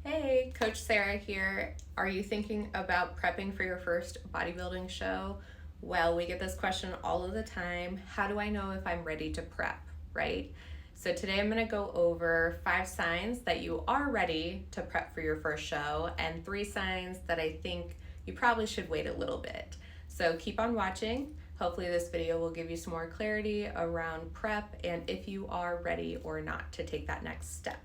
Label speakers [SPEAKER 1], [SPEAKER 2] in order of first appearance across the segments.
[SPEAKER 1] Hey, Coach Sarah here. Are you thinking about prepping for your first bodybuilding show? Well, we get this question all of the time. How do I know if I'm ready to prep, right? So today I'm going to go over 5 signs that you are ready to prep for your first show and 3 signs that I think you probably should wait a little bit. So keep on watching. Hopefully this video will give you some more clarity around prep and if you are ready or not to take that next step.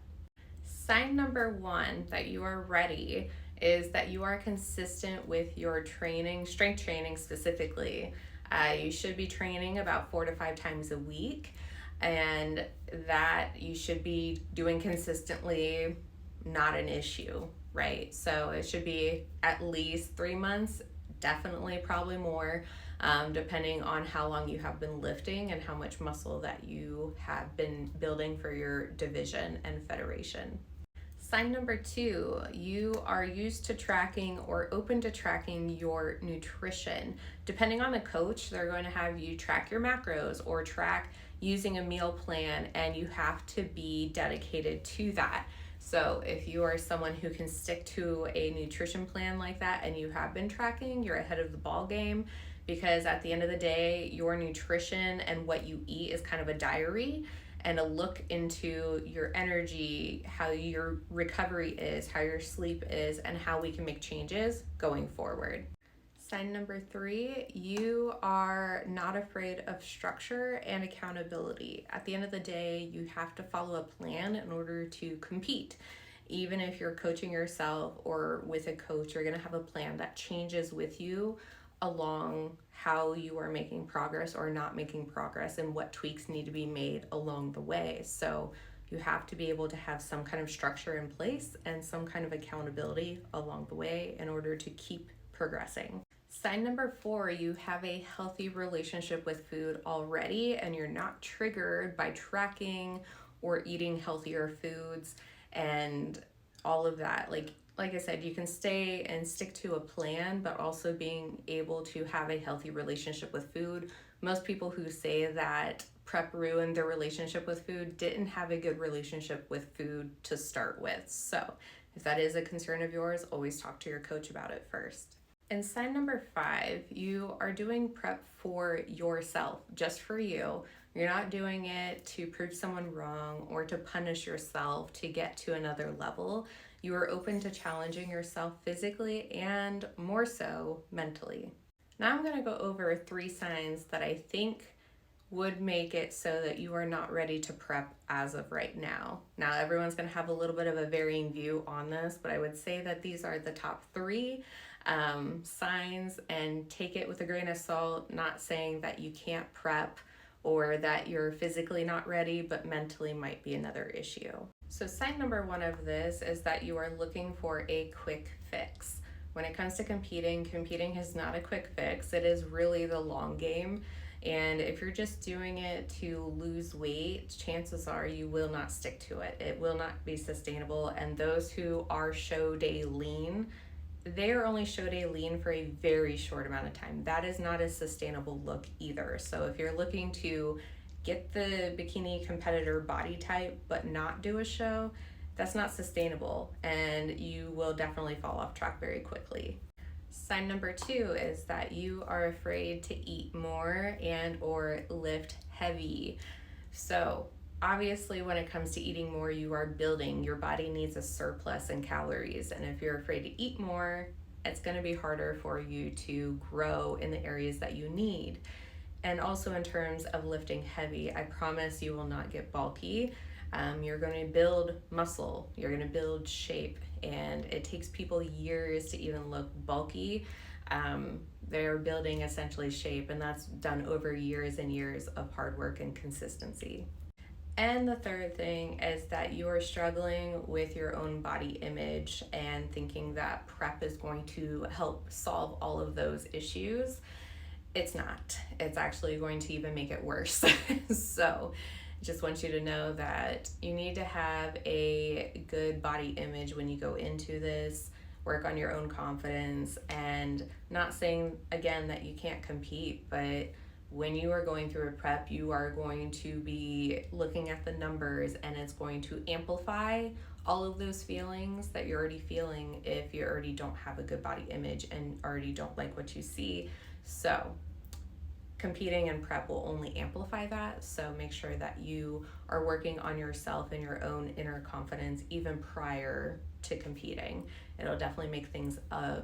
[SPEAKER 1] Sign number 1 that you are ready is that you are consistent with your training, strength training specifically. You should be training about 4 to 5 times a week, and that you should be doing consistently, not an issue, right? So it should be at least 3 months, definitely probably more, depending on how long you have been lifting and how much muscle that you have been building for your division and federation. Sign number 2, you are used to tracking or open to tracking your nutrition. Depending on the coach, they're going to have you track your macros or track using a meal plan, and you have to be dedicated to that. So if you are someone who can stick to a nutrition plan like that and you have been tracking, you're ahead of the ball game, because at the end of the day, your nutrition and what you eat is kind of a diary and a look into your energy, how your recovery is, how your sleep is, and how we can make changes going forward. Sign number 3, you are not afraid of structure and accountability. At the end of the day, you have to follow a plan in order to compete. Even if you're coaching yourself or with a coach, you're going to have a plan that changes with you along how you are making progress or not making progress and what tweaks need to be made along the way. So you have to be able to have some kind of structure in place and some kind of accountability along the way in order to keep progressing. Sign number 4, you have a healthy relationship with food already and you're not triggered by tracking or eating healthier foods and all of that. Like I said, you can stay and stick to a plan, but also being able to have a healthy relationship with food. Most people who say that prep ruined their relationship with food didn't have a good relationship with food to start with. So if that is a concern of yours, always talk to your coach about it first. And sign number 5, you are doing prep for yourself, just for you. You're not doing it to prove someone wrong or to punish yourself to get to another level. You are open to challenging yourself physically and more so mentally. Now I'm going to go over 3 signs that I think would make it so that you are not ready to prep as of right now. Now everyone's going to have a little bit of a varying view on this, but I would say that these are the top 3 signs, and take it with a grain of salt, not saying that you can't prep or that you're physically not ready, but mentally might be another issue. So sign number 1 of this is that you are looking for a quick fix. When it comes to competing is not a quick fix. It is really the long game. And if you're just doing it to lose weight, chances are you will not stick to it. It will not be sustainable. And those who are show day lean, they are only show day lean for a very short amount of time. That is not a sustainable look either. So if you're looking to get the bikini competitor body type but not do a show, that's not sustainable, and you will definitely fall off track very quickly. Sign number 2 is that you are afraid to eat more and or lift heavy. So obviously when it comes to eating more, you are building. Your body needs a surplus in calories, and if you're afraid to eat more, it's going to be harder for you to grow in the areas that you need. And also in terms of lifting heavy, I promise you will not get bulky. You're going to build muscle, you're going to build shape, and it takes people years to even look bulky. They're building essentially shape, and that's done over years and years of hard work and consistency. And the third thing is that you are struggling with your own body image and thinking that prep is going to help solve all of those issues. It's not. It's actually going to even make it worse. So just want you to know that you need to have a good body image when you go into this. Work on your own confidence, and not saying again that you can't compete, but when you are going through a prep, you are going to be looking at the numbers, and it's going to amplify all of those feelings that you're already feeling if you already don't have a good body image and already don't like what you see. So competing and prep will only amplify that. So make sure that you are working on yourself and your own inner confidence even prior to competing. It'll definitely make things a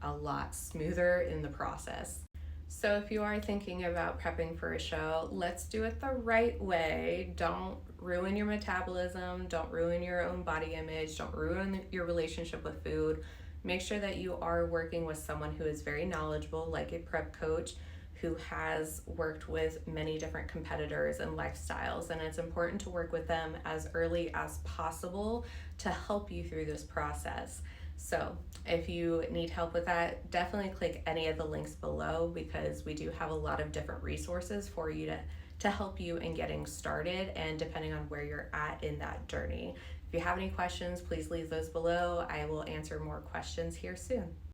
[SPEAKER 1] lot smoother in the process. So if you are thinking about prepping for a show, let's do it the right way. Don't ruin your metabolism, don't ruin your own body image, don't ruin your relationship with food. Make sure that you are working with someone who is very knowledgeable, like a prep coach, who has worked with many different competitors and lifestyles. And it's important to work with them as early as possible to help you through this process. So if you need help with that, definitely click any of the links below, because we do have a lot of different resources for you to help you in getting started and depending on where you're at in that journey. If you have any questions, please leave those below. I will answer more questions here soon.